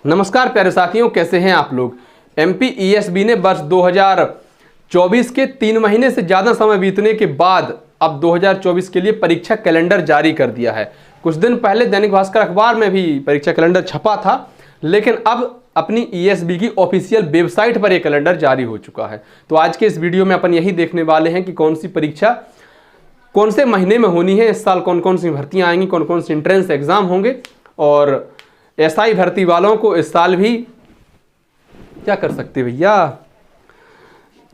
नमस्कार प्यारे साथियों, कैसे हैं आप लोग। MPESB ने वर्ष 2024 के 3 महीने से ज़्यादा समय बीतने के बाद अब 2024 के लिए परीक्षा कैलेंडर जारी कर दिया है। कुछ दिन पहले दैनिक भास्कर अखबार में भी परीक्षा कैलेंडर छपा था, लेकिन अब अपनी ESB की ऑफिशियल वेबसाइट पर यह कैलेंडर जारी हो चुका है। तो आज के इस वीडियो में अपन यही देखने वाले हैं कि कौन सी परीक्षा कौन से महीने में होनी है, इस साल कौन कौन सी भर्तियाँ आएंगी, कौन कौन से एंट्रेंस एग्जाम होंगे और SI भर्ती वालों को इस साल भी क्या कर सकते भैया।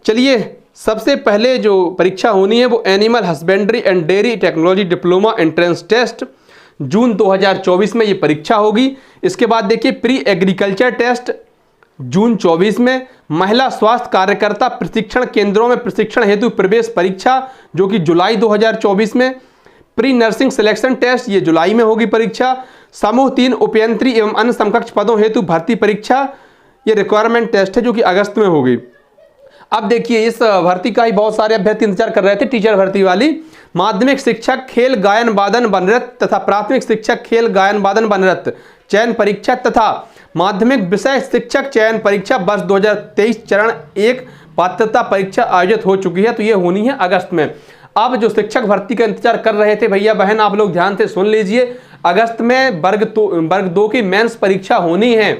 चलिए, सबसे पहले जो परीक्षा होनी है वो animal husbandry and dairy technology diploma entrance test जून 2024 में ये परीक्षा होगी। इसके बाद देखिए प्री एग्रीकल्चर टेस्ट जून 24 में, महिला स्वास्थ्य कार्यकर्ता प्रशिक्षण केंद्रों में प्रशिक्षण हेतु प्रवेश परीक्षा जो कि जुलाई 2024 में, प्री नर्सिंग सिलेक्शन टेस्ट ये जुलाई में होगी परीक्षा, समूह 3 उपयंत्री एवं अन्य समकक्ष पदों हेतु भर्ती परीक्षा ये रिक्वायरमेंट टेस्ट है जो कि अगस्त में होगी। अब देखिए इस भर्ती का ही बहुत सारे अभ्यर्थी इंतजार कर रहे थे, टीचर भर्ती वाली। माध्यमिक शिक्षक खेल गायन वादन वनरत तथा प्राथमिक शिक्षक खेल गायन वादन वनरत चयन परीक्षा तथा माध्यमिक विषय शिक्षक चयन परीक्षा वर्ष 2023 चरण 1 पात्रता परीक्षा आयोजित हो चुकी है। तो ये होनी है अगस्त में। अब जो शिक्षक भर्ती का इंतजार कर रहे थे भैया बहन, आप लोग ध्यान से सुन लीजिए, अगस्त में वर्ग 2 की मेंस परीक्षा होनी है।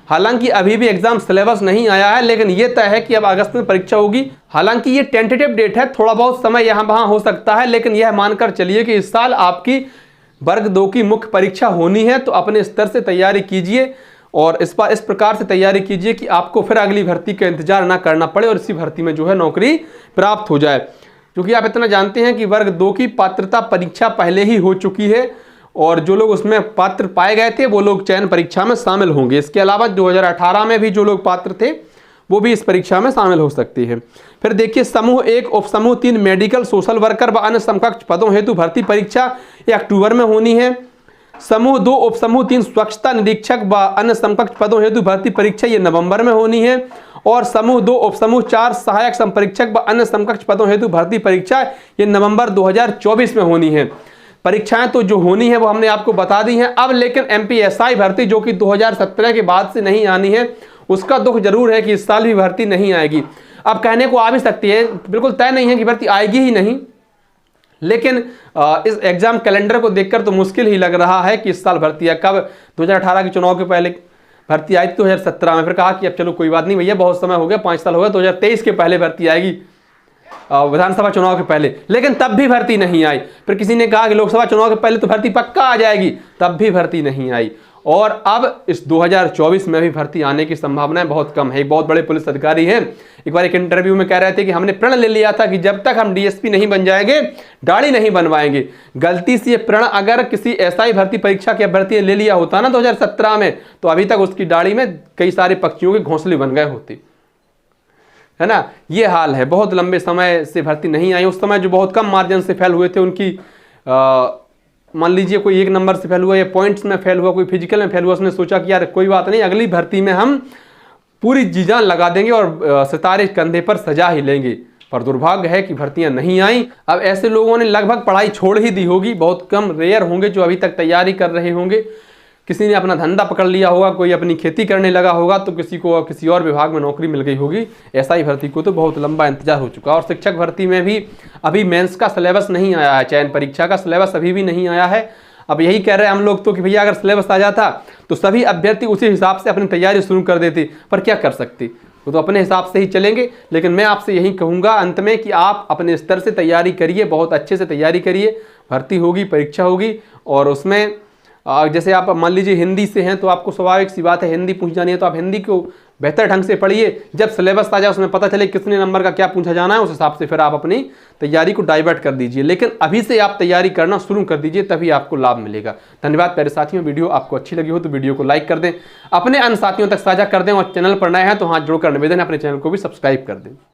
हालांकि अभी भी एग्जाम सिलेबस नहीं आया है, लेकिन यह तय है कि अब अगस्त में परीक्षा होगी। हालांकि ये टेंटेटिव डेट है, थोड़ा बहुत समय यहाँ वहाँ हो सकता है, लेकिन यह मानकर चलिए कि इस साल आपकी वर्ग 2 की मुख्य परीक्षा होनी है। तो अपने स्तर से तैयारी कीजिए और इस प्रकार से तैयारी कीजिए कि आपको फिर अगली भर्ती का इंतजार ना करना पड़े और इसी भर्ती में जो है नौकरी प्राप्त हो जाए। क्योंकि आप इतना जानते हैं कि वर्ग 2 की पात्रता परीक्षा पहले ही हो चुकी है और जो लोग उसमें पात्र पाए गए थे वो लोग चयन परीक्षा में शामिल होंगे। इसके अलावा 2018 में भी जो लोग पात्र थे वो भी इस परीक्षा में शामिल हो सकते हैं। फिर देखिए समूह 1 उपसमूह 3 मेडिकल सोशल वर्कर व अन्य समकक्ष पदों हेतु भर्ती परीक्षा ये अक्टूबर में होनी है। समूह 2 उपसमूह 3 स्वच्छता निरीक्षक व अन्य समकक्ष पदों हेतु भर्ती परीक्षा ये नवंबर में होनी है। और समूह 2 उपसमूह 4 सहायक संपरीक्षक व अन्य समकक्ष पदों हेतु भर्ती परीक्षा ये नवंबर 2024 में होनी है। परीक्षाएं तो जो होनी है वो हमने आपको बता दी हैं। अब लेकिन MPSI भर्ती जो कि 2017 के बाद से नहीं आनी है, उसका दुख जरूर है कि इस साल भी भर्ती नहीं आएगी। अब कहने को आ भी सकती है, बिल्कुल तय नहीं है कि भर्ती आएगी ही नहीं, लेकिन इस एग्जाम कैलेंडर को देखकर तो मुश्किल ही लग रहा है कि इस साल भर्ती है। कब 2018 के चुनाव के पहले भर्ती आई थी 2017 में, फिर कहा कि अब चलो कोई बात नहीं भैया, बहुत समय हो गया, 5 साल हो गया, 2023 के पहले भर्ती आएगी विधानसभा चुनाव के पहले, लेकिन तब भी भर्ती नहीं आई। फिर किसी ने कहा कि लोकसभा चुनाव के पहले तो भर्ती पक्का आ जाएगी, तब भी भर्ती नहीं आई। और अब इस 2024 में भी भर्ती आने की संभावनाएं बहुत कम है। एक बहुत बड़े पुलिस अधिकारी हैं, एक बार एक इंटरव्यू में कह रहे थे कि हमने प्रण ले लिया था कि जब तक हम DSP नहीं बन जाएंगे दाढ़ी नहीं बनवाएंगे। गलती से ये प्रण अगर किसी SI भर्ती परीक्षा के अभ्यर्थी ने ले लिया होता ना 2017 में, तो अभी तक उसकी दाढ़ी में कई सारे पक्षियों के घोंसले बन गए होते, है ना। ये हाल है, बहुत लंबे समय से भर्ती नहीं आई। उस समय जो बहुत कम मार्जिन से फेल हुए थे उनकी मान लीजिए कोई 1 नंबर से फेल हुआ या पॉइंट्स में फेल हुआ, कोई फिजिकल में फेल हुआ, उसने सोचा कि यार कोई बात नहीं, अगली भर्ती में हम पूरी जी जान लगा देंगे और सितारे कंधे पर सजा ही लेंगे। पर दुर्भाग्य है कि भर्तियां नहीं आई। अब ऐसे लोगों ने लगभग पढ़ाई छोड़ ही दी होगी, बहुत कम रेयर होंगे जो अभी तक तैयारी कर रहे होंगे। किसी ने अपना धंधा पकड़ लिया होगा, कोई अपनी खेती करने लगा होगा, तो किसी को किसी और विभाग में नौकरी मिल गई होगी। SI भर्ती को तो बहुत लंबा इंतजार हो चुका है। और शिक्षक भर्ती में भी अभी मेंस का सिलेबस नहीं आया है, चयन परीक्षा का सिलेबस अभी भी नहीं आया है। अब यही कह रहे हैं हम लोग तो कि भैया अगर सिलेबस आ जाता तो सभी अभ्यर्थी उसी हिसाब से अपनी तैयारी शुरू कर देते, पर क्या कर सकते, वो तो अपने हिसाब से ही चलेंगे। लेकिन मैं आपसे यही कहूँगा अंत में कि आप अपने स्तर से तैयारी करिए, बहुत अच्छे से तैयारी करिए। भर्ती होगी, परीक्षा होगी और उसमें जैसे आप मान लीजिए हिंदी से हैं तो आपको स्वाभाविक सी बात है हिंदी पूछ जानी है, तो आप हिंदी को बेहतर ढंग से पढ़िए। जब सिलेबस आ जाए उसमें पता चले कितने नंबर का क्या पूछा जाना है, उस हिसाब से फिर आप अपनी तैयारी को डाइवर्ट कर दीजिए। लेकिन अभी से आप तैयारी करना शुरू कर दीजिए, तभी आपको लाभ मिलेगा। धन्यवाद प्यारे साथियों, वीडियो आपको अच्छी लगी हो तो वीडियो को लाइक कर दें, अपने अन्य साथियों तक साझा कर दें और चैनल पर नए हैं तो हाथ जोड़कर निवेदन है अपने चैनल को भी सब्सक्राइब कर दें।